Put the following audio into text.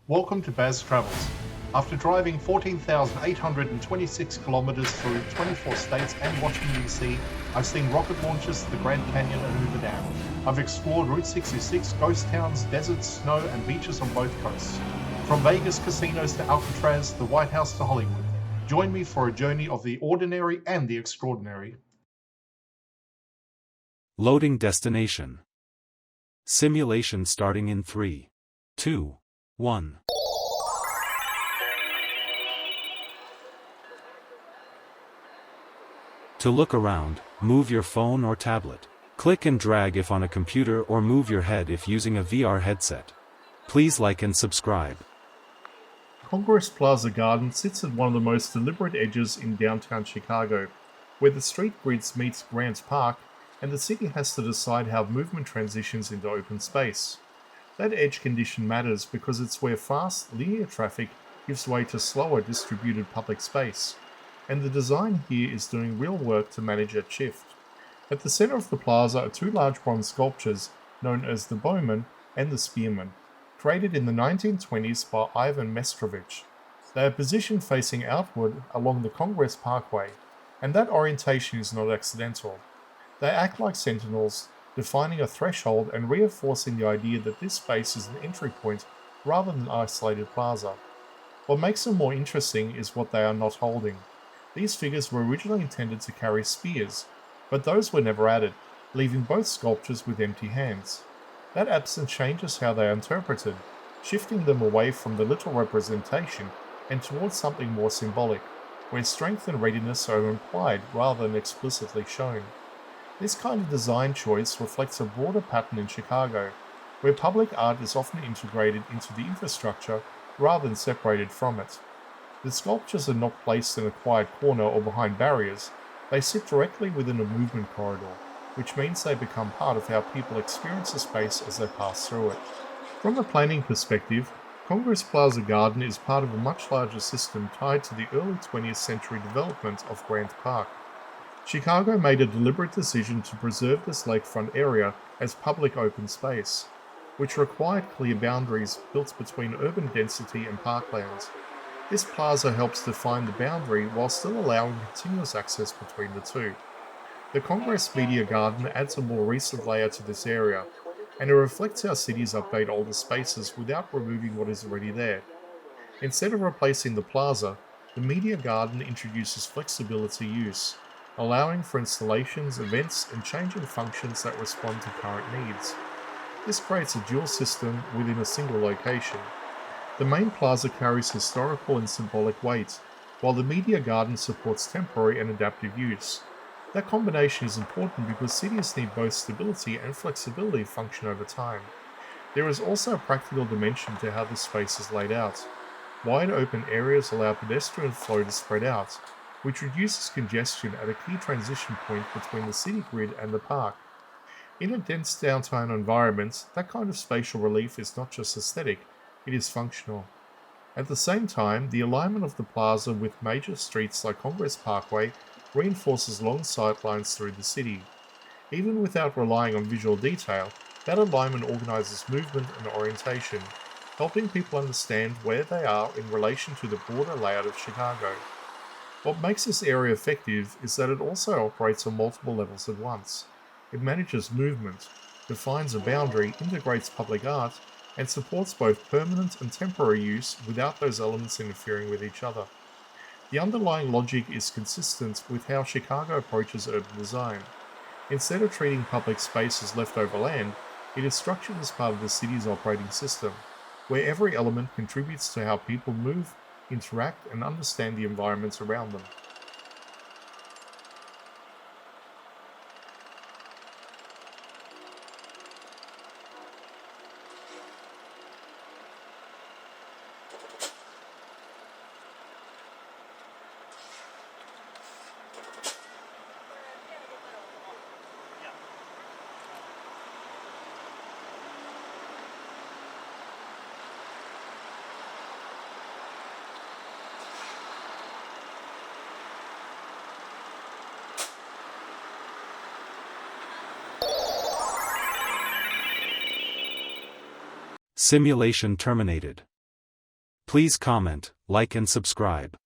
Welcome to Baz Travels. After driving 14,826 kilometers through 24 states and Washington DC, I've seen rocket launches to the Grand Canyon and Hoover Dam. I've explored Route 66, ghost towns, deserts, snow, and beaches on both coasts. From Vegas casinos to Alcatraz, the White House to Hollywood. Join me for a journey of the ordinary and the extraordinary. Loading destination. Simulation starting in 3, 2, 1. To look around, move your phone or tablet. Click and drag if on a computer or move your head if using a VR headset. Please like and subscribe. Congress Plaza Garden sits at one of the most deliberate edges in downtown Chicago, where the street grids meet Grant Park, and the city has to decide how movement transitions into open space. That edge condition matters because it's where fast, linear traffic gives way to slower distributed public space, and the design here is doing real work to manage that shift. At the center of the plaza are two large bronze sculptures known as the Bowman and The Spearman, created in the 1920s by Ivan Mestrovic. They are positioned facing outward along the Congress Parkway, and that orientation is not accidental. They act like sentinels, defining a threshold and reinforcing the idea that this space is an entry point rather than an isolated plaza. What makes them more interesting is what they are not holding. These figures were originally intended to carry spears, but those were never added, leaving both sculptures with empty hands. That absence changes how they are interpreted, shifting them away from the literal representation and towards something more symbolic, where strength and readiness are implied rather than explicitly shown. This kind of design choice reflects a broader pattern in Chicago, where public art is often integrated into the infrastructure rather than separated from it. The sculptures are not placed in a quiet corner or behind barriers, they sit directly within a movement corridor, which means they become part of how people experience a space as they pass through it. From a planning perspective, Congress Plaza Garden is part of a much larger system tied to the early 20th century development of Grant Park. Chicago made a deliberate decision to preserve this lakefront area as public open space, which required clear boundaries built between urban density and parklands. This plaza helps define the boundary while still allowing continuous access between the two. The Congress Media Garden adds a more recent layer to this area, and it reflects how cities update older spaces without removing what is already there. Instead of replacing the plaza, the Media Garden introduces flexibility use, allowing for installations, events, and changing functions that respond to current needs. This creates a dual system within a single location. The main plaza carries historical and symbolic weight, while the Media Garden supports temporary and adaptive use. That combination is important because cities need both stability and flexibility to function over time. There is also a practical dimension to how this space is laid out. Wide open areas allow pedestrian flow to spread out, which reduces congestion at a key transition point between the city grid and the park. In a dense downtown environment, that kind of spatial relief is not just aesthetic, it is functional. At the same time, the alignment of the plaza with major streets like Congress Parkway reinforces long sightlines through the city. Even without relying on visual detail, that alignment organizes movement and orientation, helping people understand where they are in relation to the broader layout of Chicago. What makes this area effective is that it also operates on multiple levels at once. It manages movement, defines a boundary, integrates public art, and supports both permanent and temporary use without those elements interfering with each other. The underlying logic is consistent with how Chicago approaches urban design. Instead of treating public space as leftover land, it is structured as part of the city's operating system, where every element contributes to how people move, interact, and understand the environments around them. Simulation terminated. Please comment, like and subscribe.